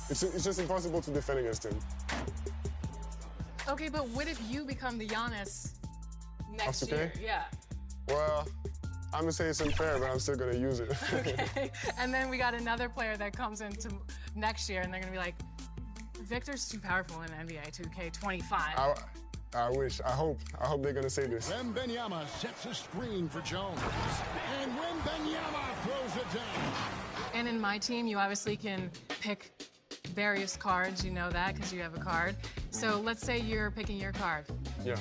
It's just impossible to defend against him. Okay, but what if you become the Giannis next That's year? okay? Yeah. Well, I'm gonna say it's unfair, but I'm still gonna use it. Okay. And then we got another player that comes into next year, and they're gonna be like, Victor's too powerful in NBA 2K25. I wish. I hope they're gonna say this. Wembanyama sets a screen for Jones, and Wembanyama throws it down. And in my team, you obviously can pick various cards. You know that because you have a card. So let's say you're picking your card. Yeah.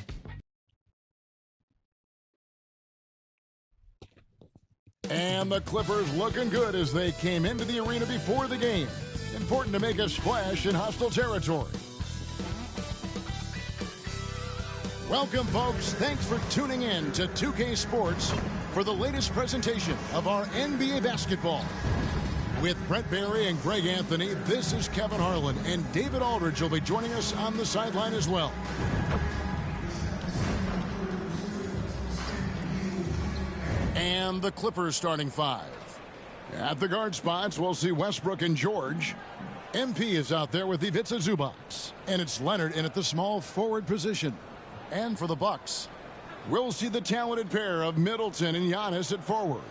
And the Clippers looking good as they came into the arena before the game. Important to make a splash in hostile territory. Welcome, folks. Thanks for tuning in to 2K Sports for the latest presentation of our NBA basketball. With Brent Barry and Greg Anthony, this is Kevin Harlan, and David Aldridge will be joining us on the sideline as well. And the Clippers starting five. At the guard spots, we'll see Westbrook and George. MP is out there with Ivica Zubac, and it's Leonard in at the small forward position. And for the Bucks, we'll see the talented pair of Middleton and Giannis at forward.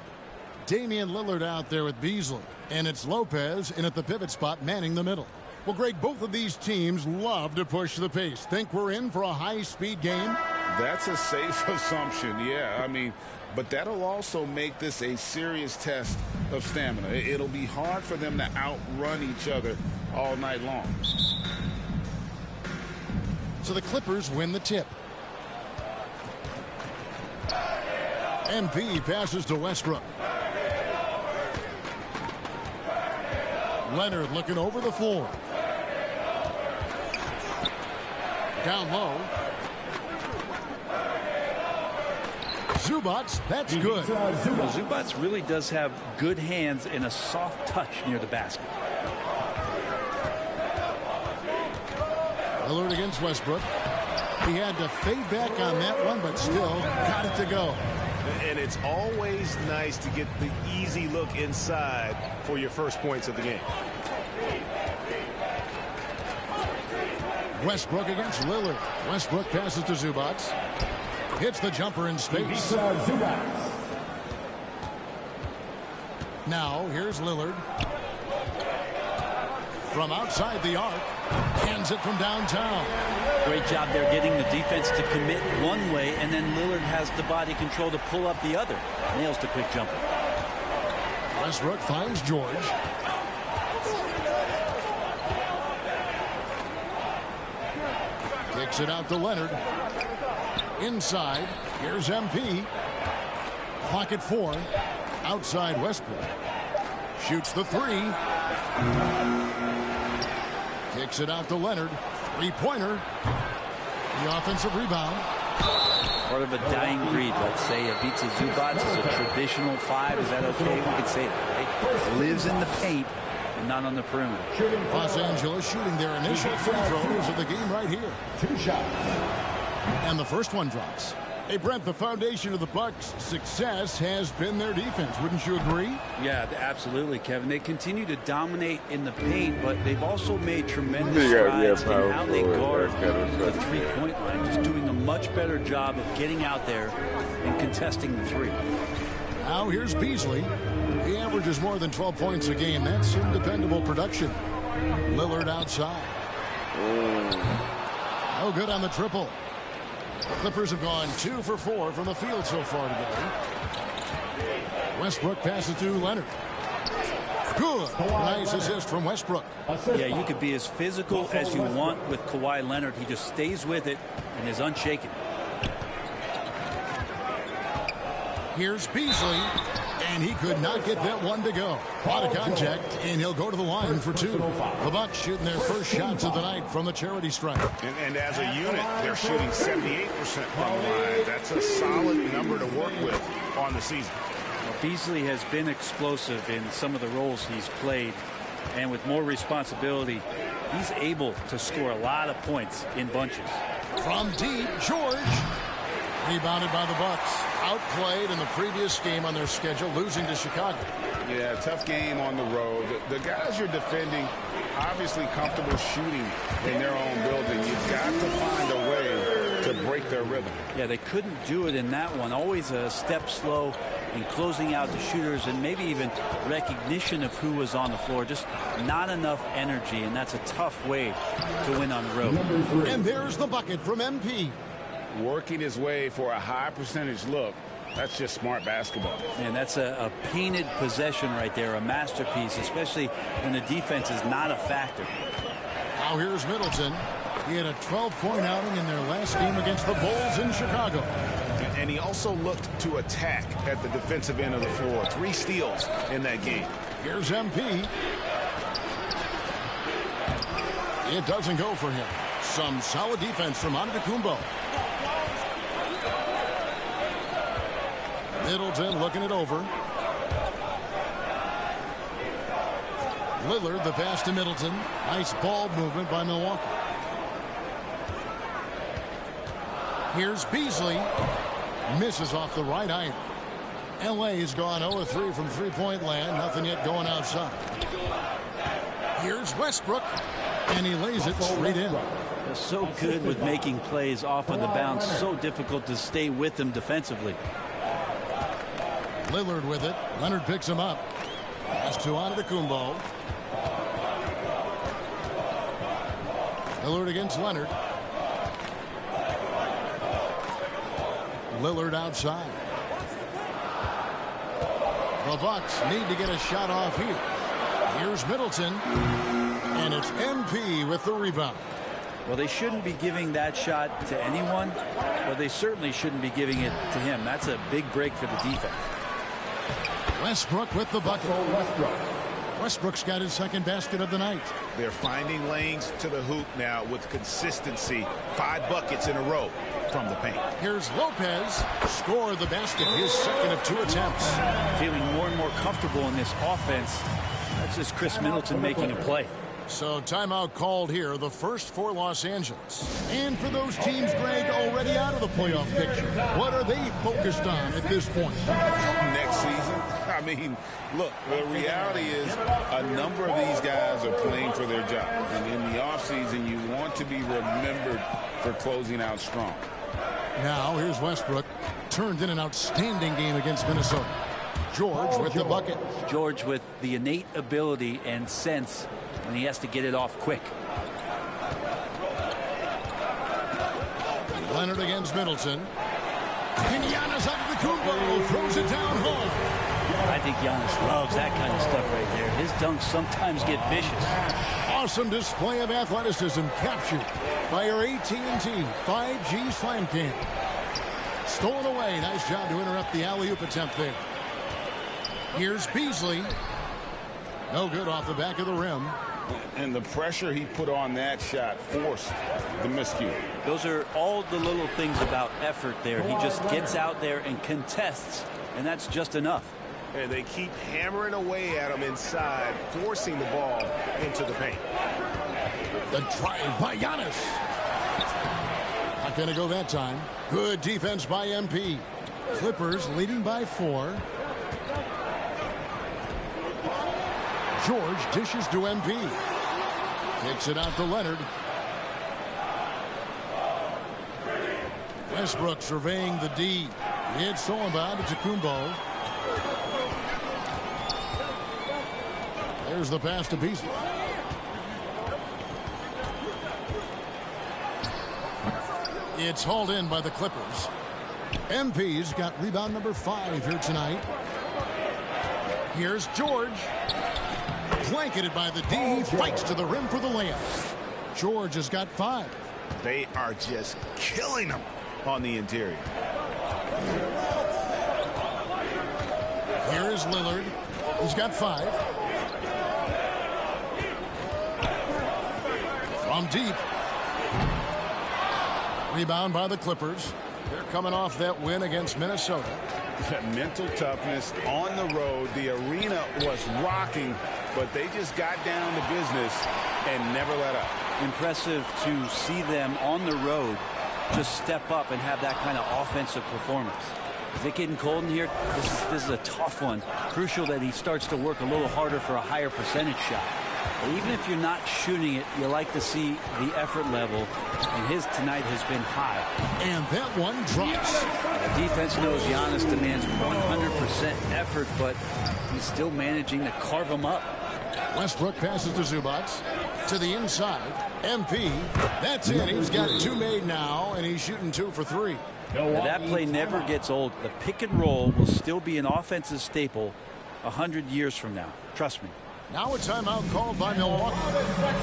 Damian Lillard out there with Beasley, and it's Lopez in at the pivot spot manning the middle. Well, Greg, both of these teams love to push the pace. Think we're in for a high-speed game? That's a safe assumption, yeah. I mean, but that'll also make this a serious test of stamina. It'll be hard for them to outrun each other all night long. So the Clippers win the tip. MP passes to Westbrook. Leonard looking over the floor. Down low. Zubac, that's good. Well, Zubac really does have good hands and a soft touch near the basket. Lillard against Westbrook. He had to fade back on that one, but still got it to go. And it's always nice to get the easy look inside for your first points of the game. Westbrook against Lillard. Westbrook passes to Zubac. Hits the jumper in space. Now, here's Lillard. From outside the arc. Hands it from downtown. Great job there getting the defense to commit one way, and then Lillard has the body control to pull up the other. Nails the quick jumper. Westbrook finds George. Kicks it out to Leonard. Inside, here's MP. Pocket four. Outside Westbrook. Shoots the three. Kicks it out to Leonard. Three-pointer. The offensive rebound. Part of a dying breed, let's say. Ivica Zubac is a traditional five. Is that okay? We could say that, right? Lives in the paint and not on the perimeter. Los Angeles shooting their initial free throws of the game right here. 2 shots. And the first one drops. Hey, Brent, the foundation of the Bucks' success has been their defense. Wouldn't you agree? Yeah, absolutely, Kevin. They continue to dominate in the paint, but they've also made tremendous strides in how they guard the three-point line, just doing a much better job of getting out there and contesting the three. Now here's Beasley. He averages more than 12 points a game. That's some dependable production. Lillard outside. No good on the triple. The Clippers have gone 2 for 4 from the field so far today. Westbrook passes to Leonard. Good. Nice assist from Westbrook. Yeah, you could be as physical as you want with Kawhi Leonard. He just stays with it and is unshaken. Here's Beasley, and he could not get that one to go. Out of contact, and he'll go to the line for 2. The Bucks shooting their first shots of the night from the charity stripe. And as a unit, they're shooting 78% from the line. That's a solid number to work with on the season. Beasley has been explosive in some of the roles he's played, and with more responsibility, he's able to score a lot of points in bunches. From deep, George. Rebounded by the Bucks. Outplayed in the previous game on their schedule, losing to Chicago. Yeah, tough game on the road. The guys you're defending obviously comfortable shooting in their own building. You've got to find a way to break their rhythm. Yeah, they couldn't do it in that one. Always a step slow in closing out the shooters and maybe even recognition of who was on the floor. Just not enough energy, and that's a tough way to win on the road. And there's the bucket from MP. Working his way for a high percentage look. That's just smart basketball. And that's a painted possession right there, a masterpiece, especially when the defense is not a factor. Now here's Middleton. He had a 12-point outing in their last game against the Bulls in Chicago. And he also looked to attack at the defensive end of the floor. 3 steals in that game. Here's MP. It doesn't go for him. Some solid defense from Antetokounmpo. Middleton looking it over. Lillard, the pass to Middleton. Nice ball movement by Milwaukee. Here's Beasley. Misses off the right iron. LA's gone 0-3 from three-point land. Nothing yet going outside. Here's Westbrook. And he lays it straight in. They're so good with making plays off of the bounce. So difficult to stay with them defensively. Lillard with it. Leonard picks him up. Pass to Antetokounmpo. Lillard against Leonard. Lillard outside. The Bucks need to get a shot off here. Here's Middleton. And it's MP with the rebound. Well, they shouldn't be giving that shot to anyone, but they certainly shouldn't be giving it to him. That's a big break for the defense. Westbrook with the bucket. Westbrook's got his second basket of the night. They're finding lanes to the hoop now with consistency. 5 buckets in a row from the paint. Here's Lopez. Scored the basket, his second of 2 attempts. Feeling more and more comfortable in this offense. That's just Chris Middleton making a play. So timeout called here, the first for Los Angeles. And for those teams, Greg, already out of the playoff picture, what are they focused on at this point? Next season? I mean, look, the reality is a number of these guys are playing for their job. And in the offseason, you want to be remembered for closing out strong. Now, here's Westbrook. Turned in an outstanding game against Minnesota. George with the bucket. George with the innate ability and sense when he has to get it off quick. Leonard against Middleton. And Giannis Antetokounmpo throws it down home. I think Giannis loves that kind of stuff right there. His dunks sometimes get vicious. Awesome display of athleticism captured by our AT&T 5G slam cam. Stolen away. Nice job to interrupt the alley-oop attempt there. Here's Beasley. No good off the back of the rim. And the pressure he put on that shot forced the miscue. Those are all the little things about effort there. He just gets out there and contests, and that's just enough. And they keep hammering away at him inside, forcing the ball into the paint. The drive by Giannis. Not going to go that time. Good defense by MP. Clippers leading by 4. George dishes to MP. Kicks it out to Leonard. Westbrook surveying the D. It's Solomon to Kumbo. There's the pass to Beasley. It's hauled in by the Clippers. MP's got rebound number 5 here tonight. Here's George. Blanketed by the D. He fights to the rim for the layup. George has got 5. They are just killing them on the interior. Here is Lillard. He's got 5. From deep. Rebound by the Clippers. They're coming off that win against Minnesota. Mental toughness on the road. The arena was rocking, but they just got down to business and never let up. Impressive to see them on the road just step up and have that kind of offensive performance. Is it getting cold in here? This is a tough one. Crucial that he starts to work a little harder for a higher percentage shot. But even if you're not shooting it, you like to see the effort level, and his tonight has been high. And that one drops. The defense knows Giannis demands 100% effort, but he's still managing to carve him up. Westbrook passes to Zubac. To the inside. MP. That's it. He's got 2 made now, and he's shooting 2 for 3. Now, that play never gets old. The pick and roll will still be an offensive staple 100 years from now. Trust me. Now a timeout called by Milwaukee.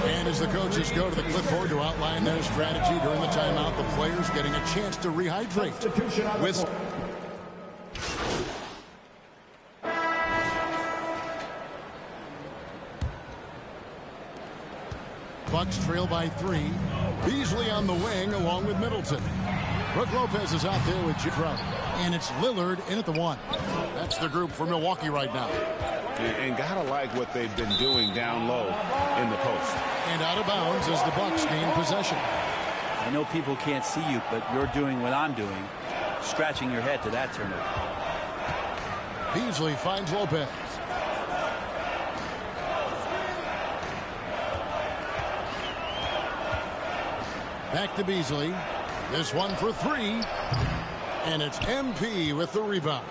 And as the coaches go to the clipboard to outline their strategy during the timeout, the players getting a chance to rehydrate. With Bucks trail by 3. Beasley on the wing along with Middleton. Brook Lopez is out there with Crowder. And it's Lillard in at the 1. That's the group for Milwaukee right now. And gotta like what they've been doing down low in the post. And out of bounds as the Bucks gain possession. I know people can't see you, but you're doing what I'm doing. Scratching your head to that turnover. Beasley finds Lopez. Back to Beasley. This one for 3. And it's MP with the rebound.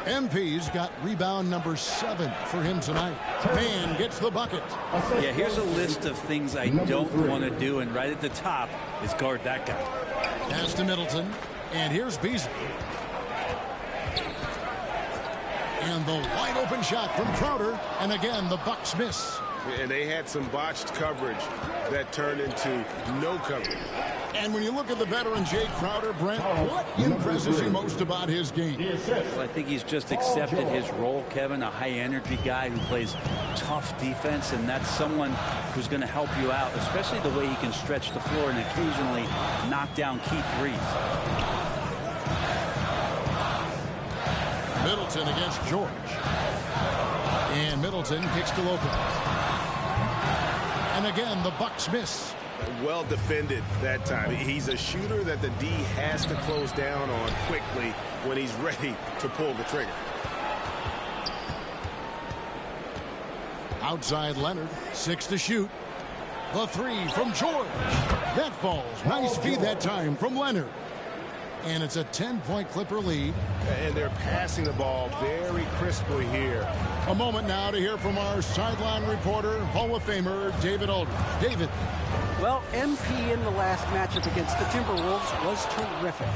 MP's got rebound number 7 for him tonight. Man gets the bucket. Yeah, here's a list of things I don't want to do, and right at the top is guard that guy. Pass to Middleton. And here's Beasley. And the wide open shot from Crowder. And again, the Bucks miss. And they had some botched coverage that turned into no coverage. And when you look at the veteran Jay Crowder, Brent, what impresses you most about his game? Well, I think he's just accepted his role, Kevin, a high-energy guy who plays tough defense, and that's someone who's going to help you out, especially the way he can stretch the floor and occasionally knock down key threes. Middleton against George. And Middleton kicks to Lopez. And again, the Bucks miss. Well defended that time. He's a shooter that the D has to close down on quickly when he's ready to pull the trigger. Outside Leonard, 6 to shoot. The 3 from George. That falls. Nice feed that time from Leonard. And it's a 10-point Clipper lead. And they're passing the ball very crisply here. A moment now to hear from our sideline reporter, Hall of Famer David Aldridge. David. Well, MP in the last matchup against the Timberwolves was terrific.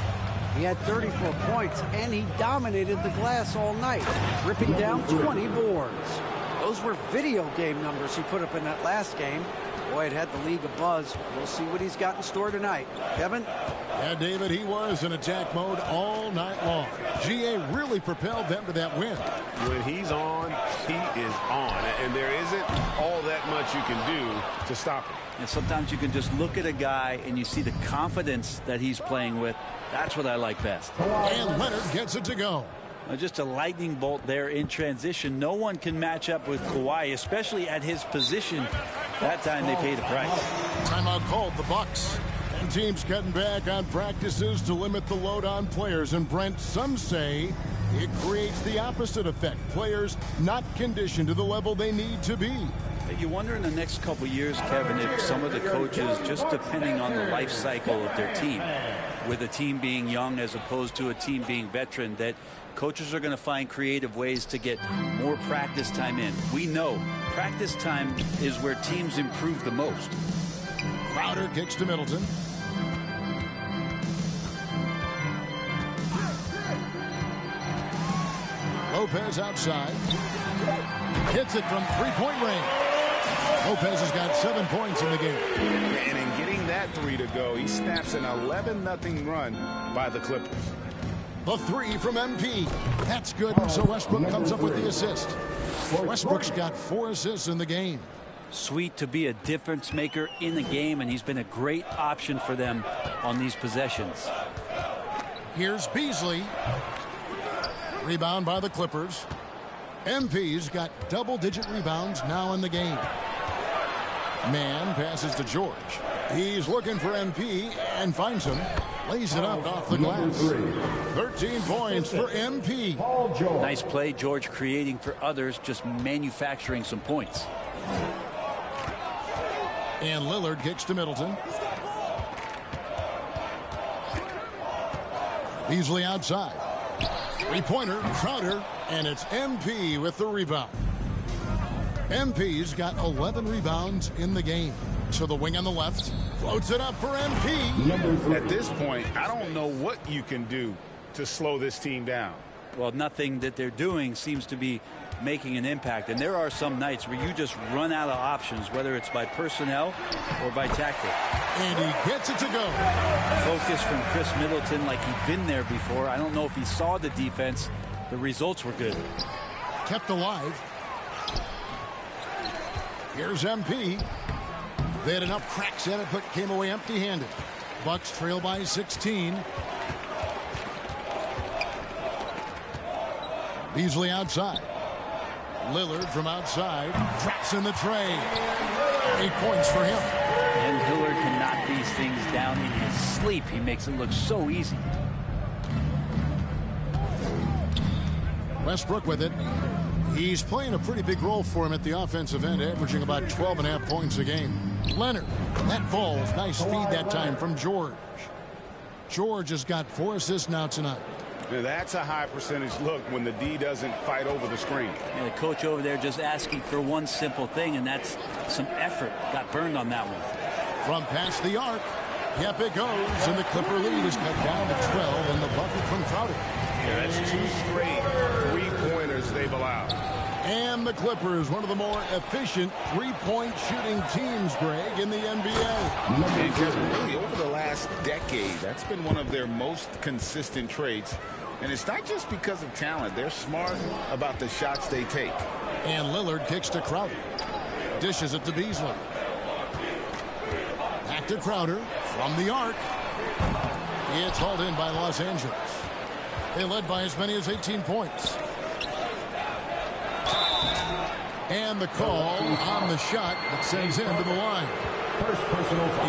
He had 34 points, and he dominated the glass all night, ripping down 20 boards. Those were video game numbers he put up in that last game. Boy, it had the league abuzz. We'll see what he's got in store tonight. Kevin? Yeah, David, he was in attack mode all night long. GA really propelled them to that win. When he's on, he is on. And there isn't all that much you can do to stop him. And sometimes you can just look at a guy and you see the confidence that he's playing with. That's what I like best. And Leonard gets it to go. Just a lightning bolt there in transition. No one can match up with Kawhi, especially at his position. That time they paid a price. Timeout called the Bucks. And teams cutting back on practices to limit the load on players. And Brent, some say it creates the opposite effect. Players not conditioned to the level they need to be. You wonder in the next couple years, Kevin, if some of the coaches, just depending on the life cycle of their team, with a team being young as opposed to a team being veteran, that coaches are going to find creative ways to get more practice time in. We know practice time is where teams improve the most. Crowder kicks to Middleton. Lopez outside. Hits it from three-point range. Lopez has got 7 points in the game. And in getting that 3 to go, he snaps an 11-0 run by the Clippers. The 3 from MP. That's good. So Westbrook comes up with the assist. Westbrook's got 4 assists in the game. Sweet to be a difference maker in the game, and he's been a great option for them on these possessions. Here's Beasley. Rebound by the Clippers. MP's got double-digit rebounds now in the game. Man passes to George. He's looking for MP and finds him. Lays it up off the glass. 13 points for MP. Nice play, George, creating for others, just manufacturing some points. And Lillard kicks to Middleton. Beasley outside. Three-pointer, Crowder, and it's MP with the rebound. MP's got 11 rebounds in the game. So the wing on the left floats it up for MP. At this point, I don't know what you can do to slow this team down. Well, nothing that they're doing seems to be making an impact. And there are some nights where you just run out of options, whether it's by personnel or by tactic. And he gets it to go. Focus from Chris Middleton like he'd been there before. I don't know if he saw the defense. The results were good. Kept alive. Here's MP. They had enough cracks at it, but came away empty-handed. Bucks trail by 16. Beasley outside. Lillard from outside. Drops in the tray. 8 points for him. And Lillard can knock these things down in his sleep. He makes it look so easy. Westbrook with it. He's playing a pretty big role for him at the offensive end, averaging about 12.5 points a game. Leonard, that falls. Nice feed that time from George. George has got 4 assists now tonight. Now that's a high percentage look when the D doesn't fight over the screen. Yeah, the coach over there just asking for one simple thing, and that's some effort. Got burned on that one. From past the arc, yep, it goes, and the Clipper lead is cut down to 12 in the bucket from Crowder. Yeah, that's 2 straight three-pointers they've allowed. And the Clippers, one of the more efficient three-point shooting teams, Greg, in the NBA. Because really, over the last decade, that's been one of their most consistent traits. And it's not just because of talent. They're smart about the shots they take. And Lillard kicks to Crowder. Dishes it to Beasley. Back to Crowder from the arc. It's hauled in by Los Angeles. They led by as many as 18 points. And the call on the shot that sends him to the line.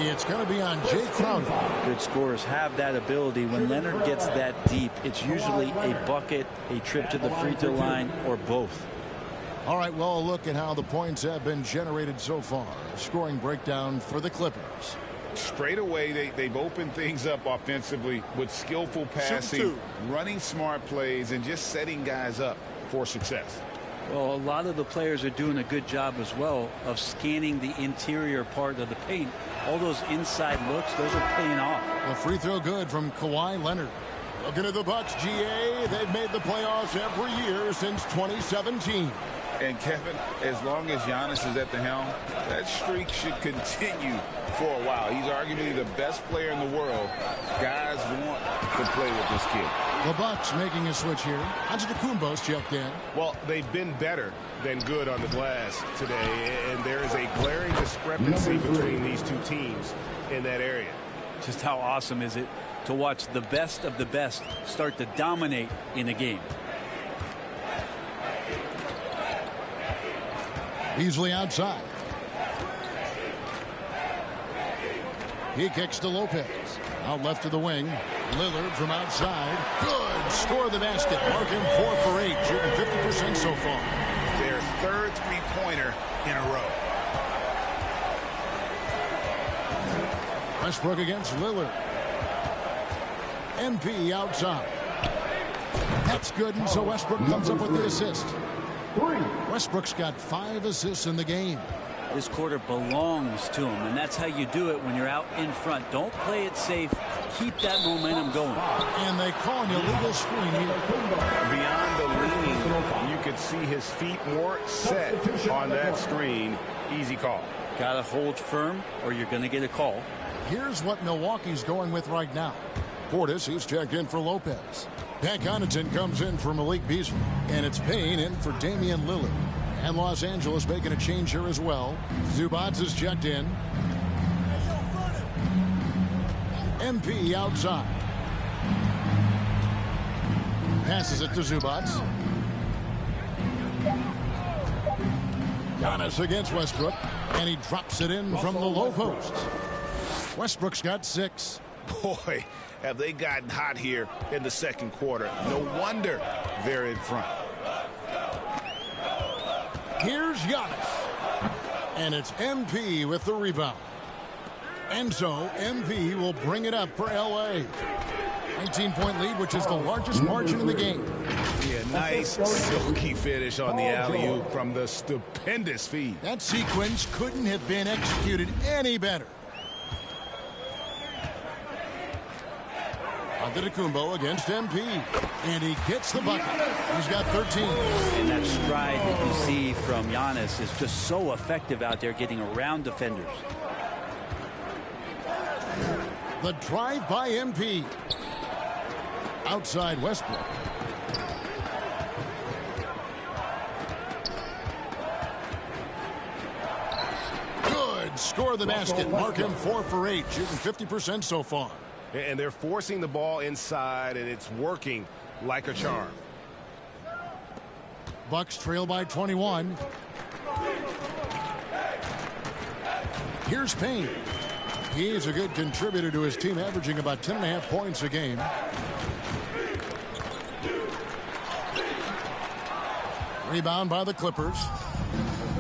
It's going to be on Jay Crowder. Good scorers have that ability. When Leonard gets that deep, it's usually a bucket, a trip to the free throw line, or both. All right, well, a look at how the points have been generated so far. A scoring breakdown for the Clippers. Straight away, they've opened things up offensively with skillful passing, running smart plays, and just setting guys up for success. Well, a lot of the players are doing a good job as well of scanning the interior part of the paint. All those inside looks, those are paying off. A free throw good from Kawhi Leonard. Looking at the Bucks, GA, they've made the playoffs every year since 2017. And Kevin, as long as Giannis is at the helm, that streak should continue for a while. He's arguably the best player in the world. Guys want to play with this kid. The Bucks making a switch here. Antetokounmpo's checked in. Well, they've been better than good on the glass today, and there is a glaring discrepancy between these two teams in that area. Just how awesome is it to watch the best of the best start to dominate in a game? Beasley outside. He kicks to Lopez. Out left of the wing. Lillard from outside. Good. Score the basket. Mark him 4 for 8. Shooting 50% so far. Their third three-pointer in a row. Westbrook against Lillard. MP outside. That's good, and so Westbrook comes up with the assist. Westbrook's got 5 assists in the game. This quarter belongs to him, and that's how you do it when you're out in front. Don't play it safe. Keep that momentum going. And they call an illegal screen here. Beyond the leaning, you could see his feet more set on that screen. Easy call. Got to hold firm, or you're going to get a call. Here's what Milwaukee's going with right now. Portis, he's checked in for Lopez. Pat Connaughton comes in for Malik Beasley. And it's Payne in for Damian Lillard. And Los Angeles making a change here as well. Zubac is checked in. MP outside. Passes it to Zubac. Giannis against Westbrook. And he drops it in from the low post. Westbrook's got 6. Boy, have they gotten hot here in the second quarter. No wonder they're in front. Here's Giannis. And it's MP with the rebound. And so MP will bring it up for L.A. 19-point lead, which is the largest margin in the game. Yeah, nice silky finish on the alley-oop from the stupendous feed. That sequence couldn't have been executed any better. Antetokounmpo against MP. And he gets the bucket. He's got 13. And that stride that you see from Giannis is just so effective out there getting around defenders. The drive by MP. Outside Westbrook. Good. Score the basket. Mark him 4 for 8. Shooting 50% so far. And they're forcing the ball inside, and it's working like a charm. Bucks trail by 21. Here's Payne. He is a good contributor to his team, averaging about 10.5 points a game. Rebound by the Clippers.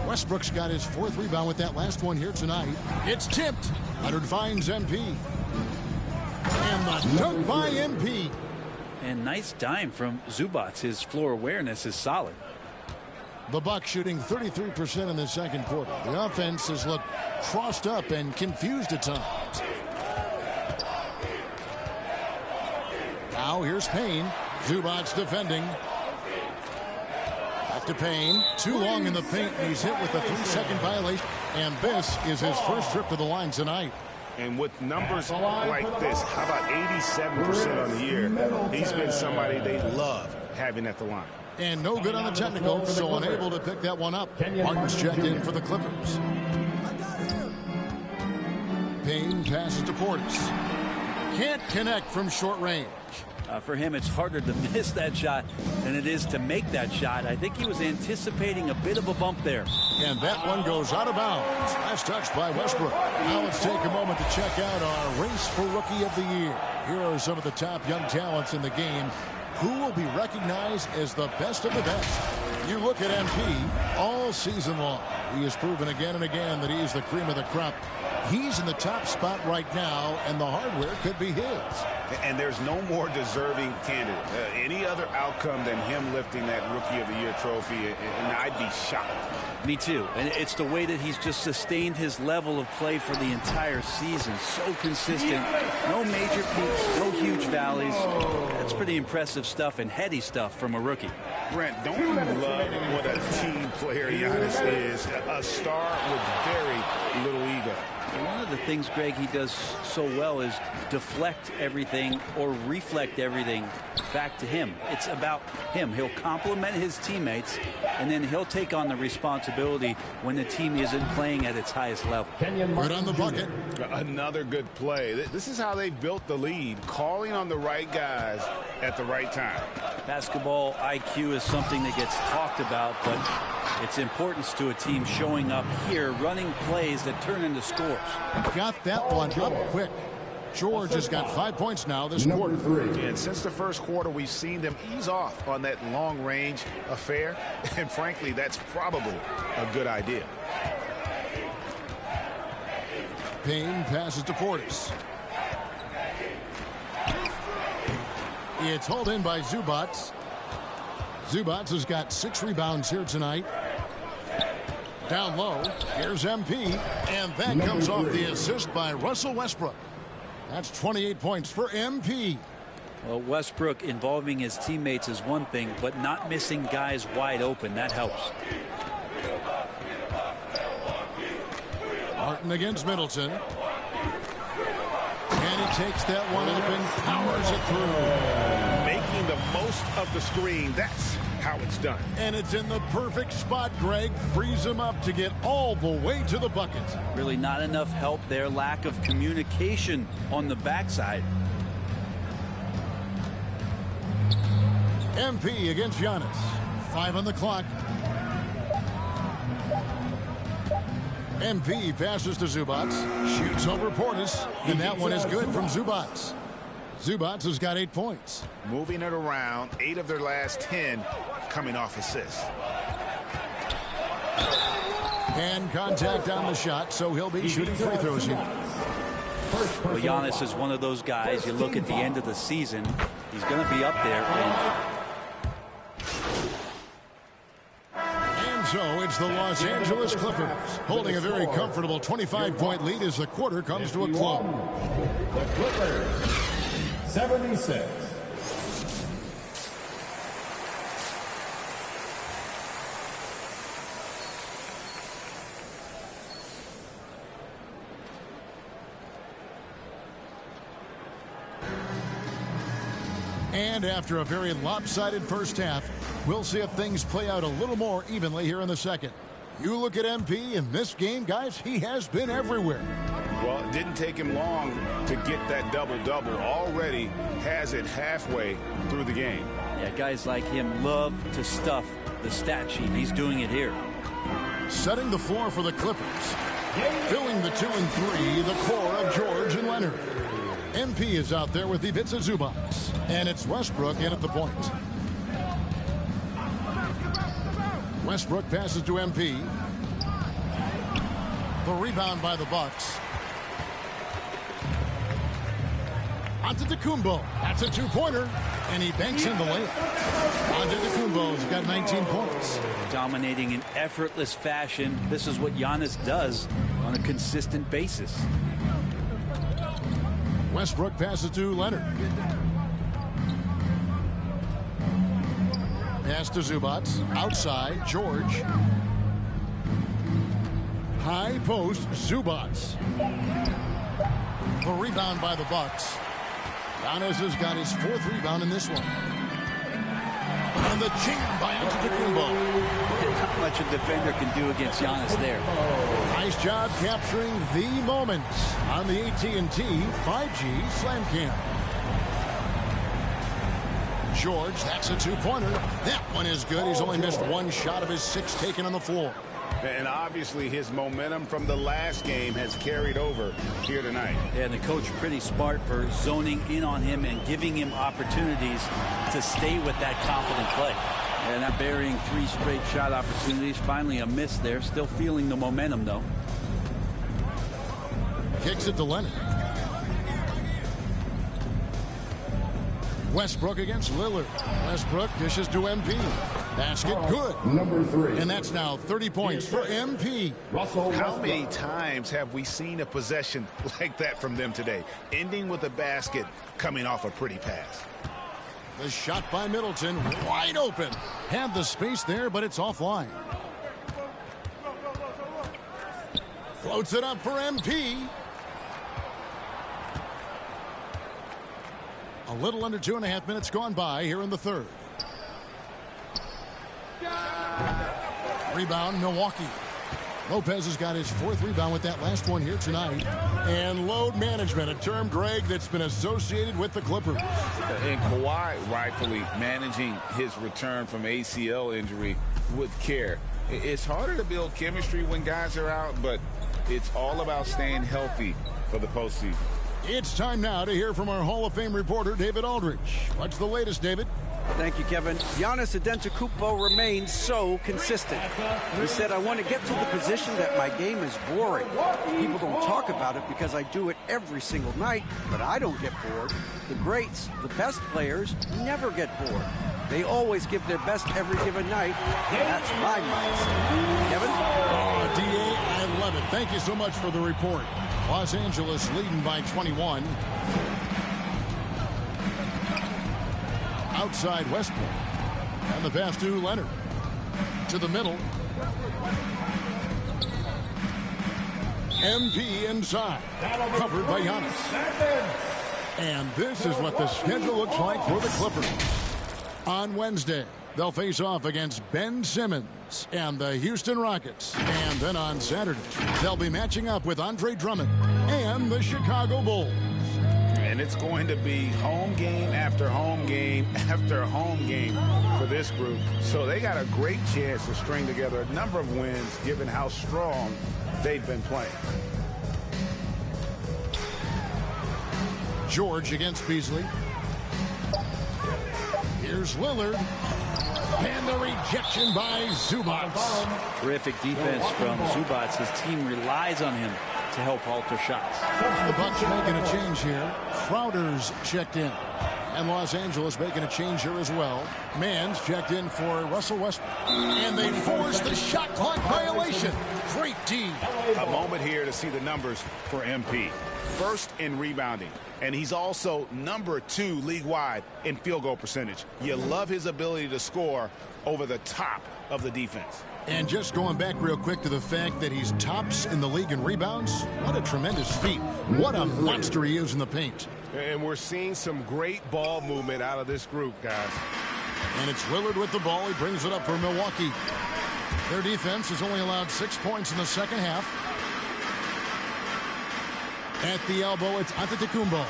Westbrook's got his 4th rebound with that last one here tonight. It's tipped. Leonard finds MP. And the dunk by MP. And nice dime from Zubac. His floor awareness is solid. The Bucks shooting 33% in the second quarter. The offense has looked crossed up and confused at times. Now here's Payne. Zubac defending. Back to Payne. Too long in the paint, and he's hit with a 3-second violation. And this is his first trip to the line tonight. And with numbers like this, how about 87% on the year? He's been somebody they love having at the line. And no good on the technical, so unable to pick that one up. Martin's checked in for the Clippers. Payne passes to Portis. Can't connect from short range. For him, it's harder to miss that shot than it is to make that shot. I think he was anticipating a bit of a bump there. And that one goes out of bounds. Last touch by Westbrook. Now let's take a moment to check out our race for Rookie of the Year. Here are some of the top young talents in the game who will be recognized as the best of the best. You look at MP all season long. He has proven again and again that he is the cream of the crop. He's in the top spot right now, and the hardware could be his. And there's no more deserving candidate. Any other outcome than him lifting that Rookie of the Year trophy, and I'd be shocked. Me too. And it's the way that he's just sustained his level of play for the entire season. So consistent. No major peaks, no huge valleys. That's pretty impressive stuff and heady stuff from a rookie. Brent, don't you love what a team player Giannis is? A star with very little ego. And one of the things, Greg, he does so well is deflect everything or reflect everything back to him. It's about him. He'll compliment his teammates, and then he'll take on the responsibility when the team isn't playing at its highest level. Right on the bucket. Another good play. This is how they built the lead, calling on the right guys at the right time. Basketball IQ is something that gets talked about, but its importance to a team showing up here, running plays that turn into scores. Got that one up quick. George has got 5 points now this quarter. And since the first quarter, we've seen them ease off on that long-range affair. And frankly, that's probably a good idea. Payne passes to Portis. It's hauled in by Zubac. Zubac has got 6 rebounds here tonight. Down low, here's MP, and that comes off the assist by Russell Westbrook. That's 28 points for MP. Well, Westbrook involving his teammates is one thing, but not missing guys wide open, that helps. Martin against Middleton. And he takes that one up and powers it through. Making the most of the screen, that's how it's done. And it's in the perfect spot, Greg. Frees him up to get all the way to the bucket. Really not enough help there. Lack of communication on the backside. MP against Giannis. 5 on the clock. MP passes to Zubac, shoots over Portis, and that one is good from Zubac. Zubac has got 8 points. Moving it around, 8 of their last 10 coming off assists. And contact on the shot, so he'll be shooting free throws here. Well, Giannis is one of those guys, you look at the end of the season, he's going to be up there. And so it's the Los Angeles Clippers holding a very comfortable 25-point lead as the quarter comes to a close. The Clippers, 76. And after a very lopsided first half, we'll see if things play out a little more evenly here in the second. You look at MP in this game, guys, he has been everywhere. Well, it didn't take him long to get that double-double. Already has it halfway through the game. Yeah, guys like him love to stuff the stat sheet. He's doing it here. Setting the floor for the Clippers. Filling the 2 and 3, the core of George and Leonard. MP is out there with Ivica Zubac. And it's Westbrook in at the point. Westbrook passes to MP. The rebound by the Bucks. Antetokounmpo. That's a 2-pointer. And he banks in the layup. Antetokounmpo's got 19 points. Dominating in effortless fashion. This is what Giannis does on a consistent basis. Westbrook passes to Leonard. Pass to Zubac. Outside, George. High post, Zubac. The rebound by the Bucks. Giannis has got his 4th rebound in this one. And the jam by Antetokounmpo. Not much a defender can do against Giannis there. Nice job capturing the moments on the AT&T 5G Slam Cam. George, that's a 2-pointer. That one is good. He's only missed 1 shot of his 6 taken on the floor. And obviously his momentum from the last game has carried over here tonight. Yeah, and the coach pretty smart for zoning in on him and giving him opportunities to stay with that confident play. And not burying 3 straight shot opportunities. Finally a miss there. Still feeling the momentum, though. Kicks it to Leonard. Westbrook against Lillard. Westbrook dishes to MP. Basket good. Number 3. And that's now 30 points for MP. How many times have we seen a possession like that from them today? Ending with a basket coming off a pretty pass. The shot by Middleton, wide open. Had the space there, but it's offline. Floats it up for MP. A little under 2.5 minutes gone by here in the third. Rebound, Milwaukee. Lopez has got his 4th rebound with that last one here tonight. And load management, a term, Greg, that's been associated with the Clippers. And Kawhi rightfully managing his return from ACL injury with care. It's harder to build chemistry when guys are out, but it's all about staying healthy for the postseason. It's time now to hear from our Hall of Fame reporter, David Aldridge. What's the latest, David? Thank you, Kevin. Giannis Antetokounmpo remains so consistent. He said, I want to get to the position that my game is boring. People don't talk about it because I do it every single night, but I don't get bored. The greats, the best players, never get bored. They always give their best every given night. That's my mindset. Kevin? Oh, D.A., I love it. Thank you so much for the report. Los Angeles leading by 21. Outside Westbrook. And the pass to Leonard. To the middle. MP inside. Covered by Giannis. And this is what the schedule looks like for the Clippers. On Wednesday, they'll face off against Ben Simmons and the Houston Rockets. And then on Saturday, they'll be matching up with Andre Drummond and the Chicago Bulls. And it's going to be home game after home game after home game for this group. So they got a great chance to string together a number of wins given how strong they've been playing. George against Beasley. Here's Lillard. And the rejection by Zubac. Terrific defense from Zubac. His team relies on him to help alter shots. The Bucks making a change here. Crowder's checked in. And Los Angeles making a change here as well. Mann's checked in for Russell Westbrook. And they force the shot clock violation. Great D. A moment here to see the numbers for MP. First in rebounding. And he's also number 2 league-wide in field goal percentage. You love his ability to score over the top of the defense. And just going back real quick to the fact that he's tops in the league in rebounds. What a tremendous feat. What a monster he is in the paint. And we're seeing some great ball movement out of this group, guys. And it's Lillard with the ball. He brings it up for Milwaukee. Their defense has only allowed 6 points in the second half. At the elbow, it's Antetokounmpo.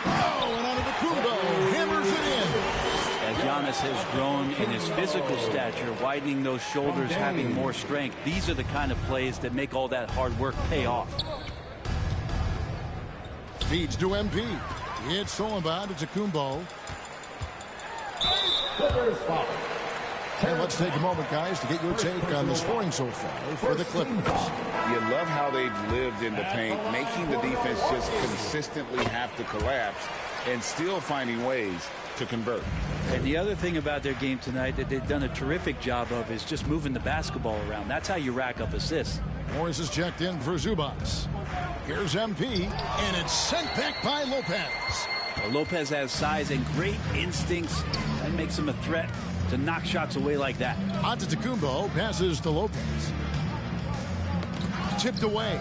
Oh, and Antetokounmpo hammers it in. As Giannis has grown in his physical stature, widening those shoulders, having more strength, these are the kind of plays that make all that hard work pay off. Feeds to MP. It's Solomon to Antetokounmpo. And let's take a moment, guys, to get your take on the scoring so far for the Clippers. You love how they've lived in the paint, making the defense just consistently have to collapse and still finding ways to convert. And the other thing about their game tonight that they've done a terrific job of is just moving the basketball around. That's how you rack up assists. Morris is checked in for Zubac. Here's MP, and it's sent back by Lopez. Well, Lopez has size and great instincts. That makes him a threat to knock shots away like that. Antetokounmpo passes to Lopez. Tipped away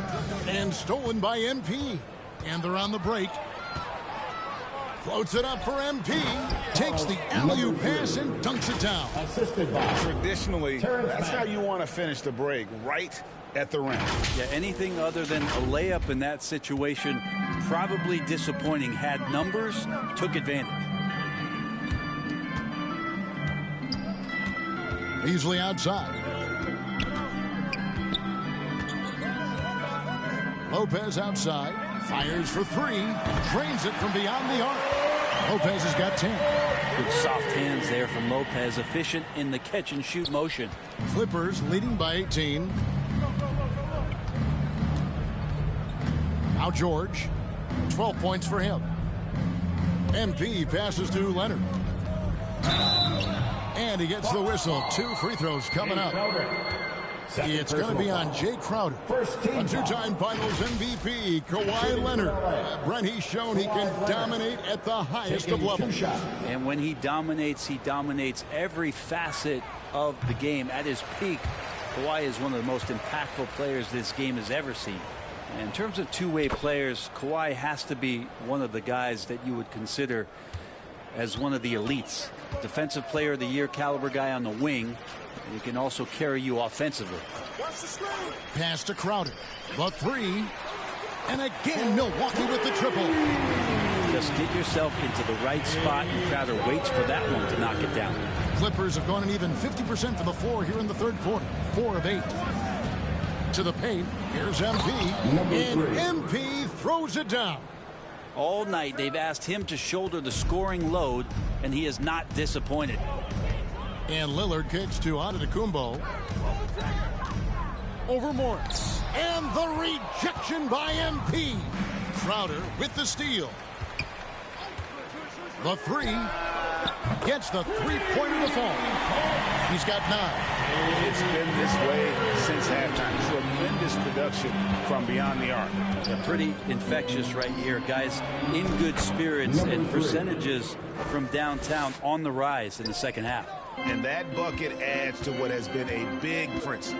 and stolen by MP. And they're on the break. Floats it up for MP. Takes the alley-oop pass and dunks it down. Assisted by Traditionally, that's how you want to finish the break, right at the rim. Yeah, anything other than a layup in that situation, probably disappointing. Had numbers, took advantage. Beasley outside. Lopez outside. Fires for 3. Drains it from beyond the arc. Lopez has got 10. Good soft hands there from Lopez. Efficient in the catch and shoot motion. Clippers leading by 18. Now George. 12 points for him. MP passes to Leonard. And he gets the whistle. 2 free throws coming up. It's going to be on Jay Crowder. A 2-time Finals MVP, Kawhi Leonard. Brent, he's shown he can dominate at the highest of levels. And when he dominates every facet of the game. At his peak, Kawhi is one of the most impactful players this game has ever seen. And in terms of two-way players, Kawhi has to be one of the guys that you would consider as one of the elites. Defensive Player of the Year caliber guy on the wing. He can also carry you offensively. Pass to Crowder. The 3. And again, Milwaukee with the triple. Just get yourself into the right spot, and Crowder waits for that one to knock it down. Clippers have gone an even 50% from the floor here in the third quarter. 4 of 8. To the paint. Here's MP. And MP throws it down. All night they've asked him to shoulder the scoring load, and he is not disappointed. And Lillard kicks to Antetokounmpo. Over Morris. And the rejection by MP. Crowder with the steal. The 3. Gets the three-pointer to fall. He's got 9. It's been this way since halftime. Tremendous production from beyond the arc. They're pretty infectious right here, guys. In good spirits and percentages from downtown on the rise in the second half. And that bucket adds to what has been a big difference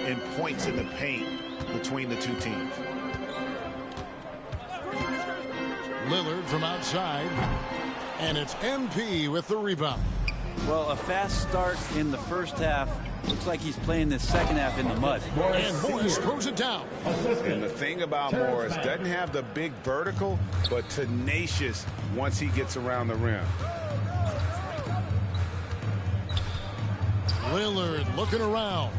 in points in the paint between the two teams. Lillard from outside. And it's MP with the rebound. Well, a fast start in the first half. Looks like he's playing this second half in the mud. And Morris throws it down. And the thing about Morris, doesn't have the big vertical, but tenacious once he gets around the rim. Lillard looking around.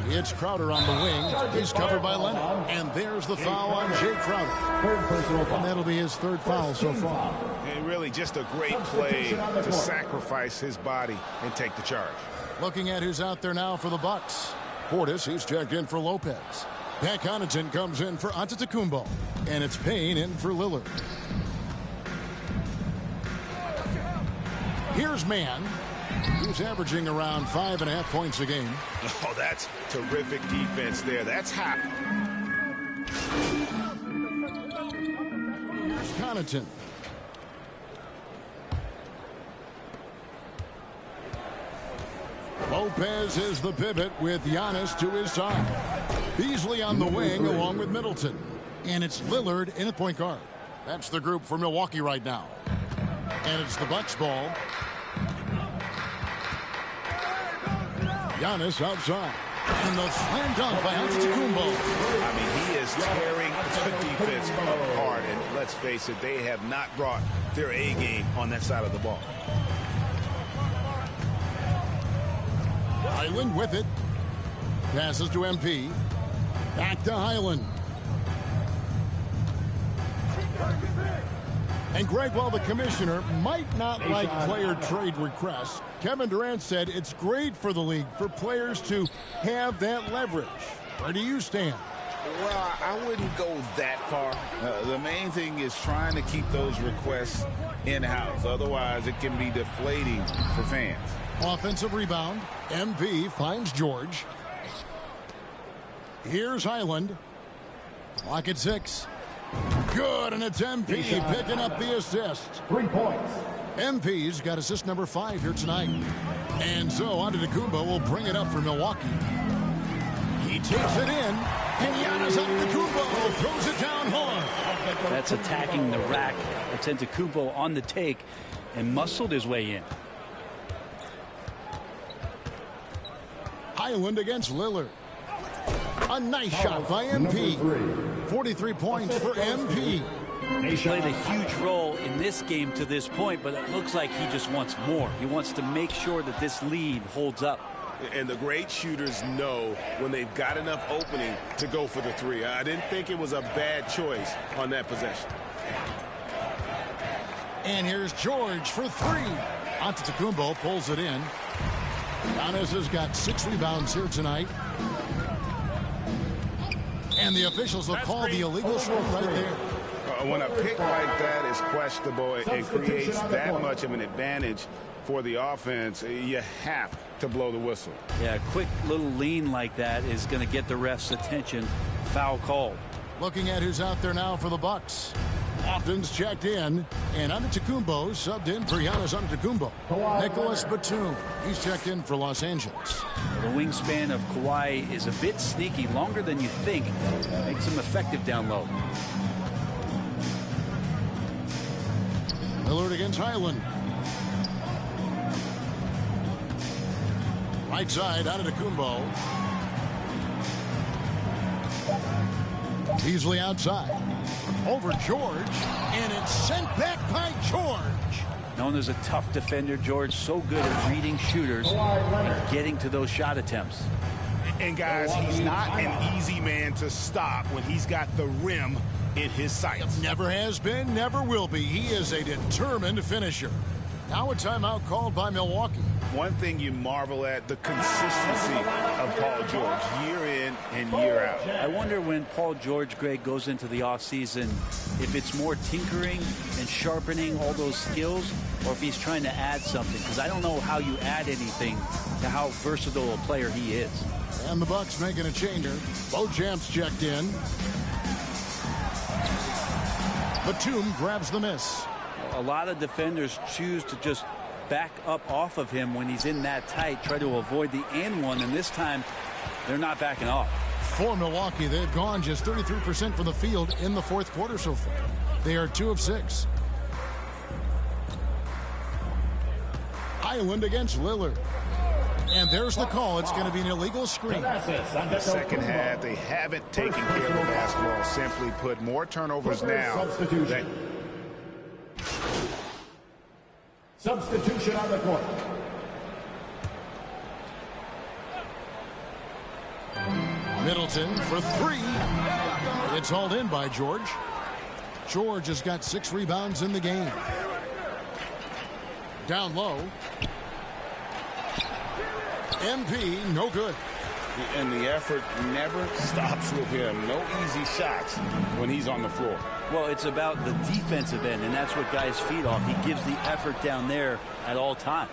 It's Crowder on the wing. He's covered by Leonard. And there's the foul on Jay Crowder. And that'll be his third foul so far. And really just a great play to sacrifice his body and take the charge. Looking at who's out there now for the Bucks. Portis, he's checked in for Lopez. Pat Connaughton comes in for Antetokounmpo. And it's Payne in for Lillard. Here's Mann, who's averaging around 5.5 points a game. Oh, that's terrific defense there. That's hot. Connaughton. Lopez is the pivot with Giannis to his side. Beasley on the wing along with Middleton. And it's Lillard in at point guard. That's the group for Milwaukee right now. And it's the Bucks ball. Giannis outside. And the slam dunk by Antetokounmpo. I mean, he is tearing the defense apart. And let's face it, they have not brought their A game on that side of the ball. Highland with it. Passes to MP. Back to Highland. And Greg, while the commissioner might not like player trade requests, Kevin Durant said it's great for the league for players to have that leverage. Where do you stand? Well, I wouldn't go that far. The main thing is trying to keep those requests in-house. Otherwise, it can be deflating for fans. Offensive rebound. MP finds George. Here's Highland. Clock at 6. Good, and it's MP picking up the assist. 3 points. MP's got assist number 5 here tonight. And so Antetokounmpo will bring it up for Milwaukee. He takes it in, and Giannis Antetokounmpo throws it down hard. That's attacking the rack. Antetokounmpo on the take and muscled his way in. Highland against Lillard. A nice shot by MP. 43 points for MP. He's played a huge role in this game to this point, but it looks like he just wants more. He wants to make sure that this lead holds up. And the great shooters know when they've got enough opening to go for the three. I didn't think it was a bad choice on that possession. And here's George for 3. Antetokounmpo pulls it in. Giannis has got 6 rebounds here tonight. And the officials will call the illegal shot right there. When a pick like that is questionable, it creates that much of an advantage for the offense. You have to blow the whistle. Yeah, a quick little lean like that is going to get the ref's attention. Foul called. Looking at who's out there now for the Bucks. Lofton's checked in, and Antetokounmpo subbed in for Giannis Antetokounmpo. Nicholas Batum, he's checked in for Los Angeles. The wingspan of Kawhi is a bit sneaky, longer than you think. Makes him effective down low. Lillard against Highland. Right side, Antetokounmpo. Beasley outside. Over George, and it's sent back by George. Known as a tough defender, George so good at reading shooters and getting to those shot attempts. And guys, he's not an easy man to stop when he's got the rim in his sights. Never has been, never will be. He is a determined finisher. Now a timeout called by Milwaukee. One thing you marvel at, the consistency of Paul George year in and year out. I wonder when Paul George, Greg, goes into the offseason, if it's more tinkering and sharpening all those skills, or if he's trying to add something. Because I don't know how you add anything to how versatile a player he is. And the Bucks making a changer. Beauchamp's checked in. Batum grabs the miss. A lot of defenders choose to just back up off of him when he's in that tight, try to avoid the and one, and this time they're not backing off. For Milwaukee, they've gone just 33% from the field in the fourth quarter so far. They are 2 of 6. Highland against Lillard. And there's the call. It's going to be an illegal screen. The second half, they haven't taken care of the basketball. Simply put, more turnovers now. Substitution on the court. Middleton for three. It's hauled in by George. George has got 6 rebounds in the game. Down low. MP, no good. And the effort never stops with him. No easy shots when he's on the floor. Well, it's about the defensive end, and that's what guys feed off. He gives the effort down there at all times.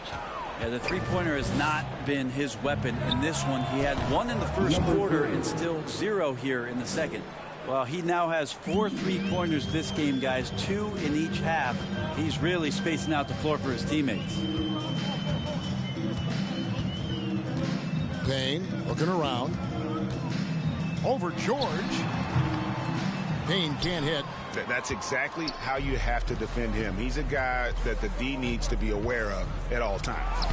Yeah, the three-pointer has not been his weapon in this one. He had 1 in the first quarter and still 0 here in the second. Well, he now has 4 three-pointers this game, guys, 2 in each half. He's really spacing out the floor for his teammates. Payne looking around. Over George. Payne can't hit. That's exactly how you have to defend him. He's a guy that the D needs to be aware of at all times.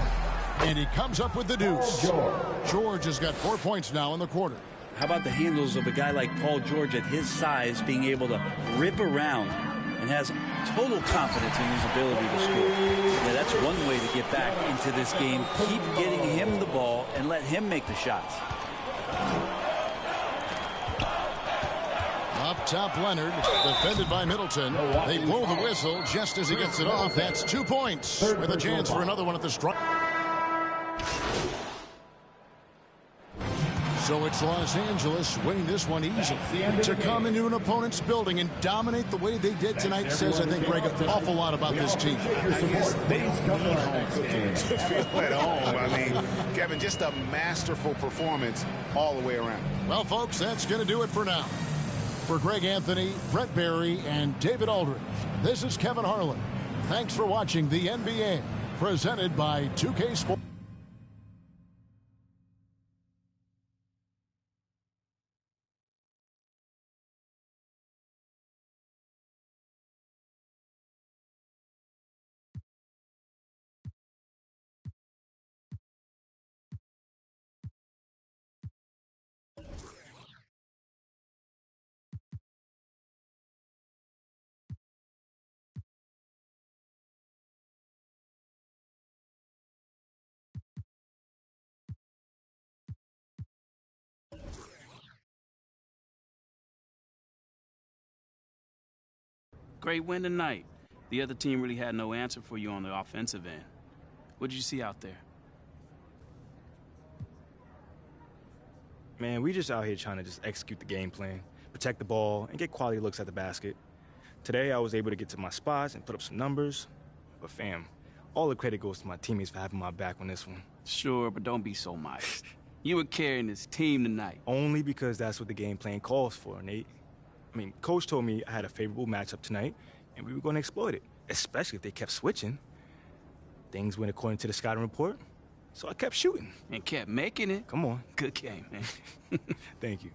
And he comes up with the deuce. George has got 4 points now in the quarter. How about the handles of a guy like Paul George at his size being able to rip around and has total confidence in his ability to score? Yeah, that's one way to get back into this game. Keep getting him the ball and let him make the shots. Up top, Leonard, defended by Middleton. They blow the whistle just as he gets it off. That's 2 points with a chance for another one at the strike. So it's Los Angeles winning this one easily. To come into an opponent's building and dominate the way they did tonight says, I think, Greg, an awful lot about this team. I guess they need home cooking to feel at home. I mean, Kevin, just a masterful performance all the way around. Well, folks, that's going to do it for now. For Greg Anthony, Brett Barry, and David Aldridge, this is Kevin Harlan. Thanks for watching the NBA, presented by 2K Sports. Great win tonight. The other team really had no answer for you on the offensive end. What did you see out there? Man, we just out here trying to just execute the game plan, protect the ball, and get quality looks at the basket. Today, I was able to get to my spots and put up some numbers. But fam, all the credit goes to my teammates for having my back on this one. Sure, but don't be so modest. You were carrying this team tonight. Only because that's what the game plan calls for, Nate. I mean, Coach told me I had a favorable matchup tonight, and we were going to exploit it, especially if they kept switching. Things went according to the scouting report, so I kept shooting. And kept making it. Come on. Good game, man. Thank you.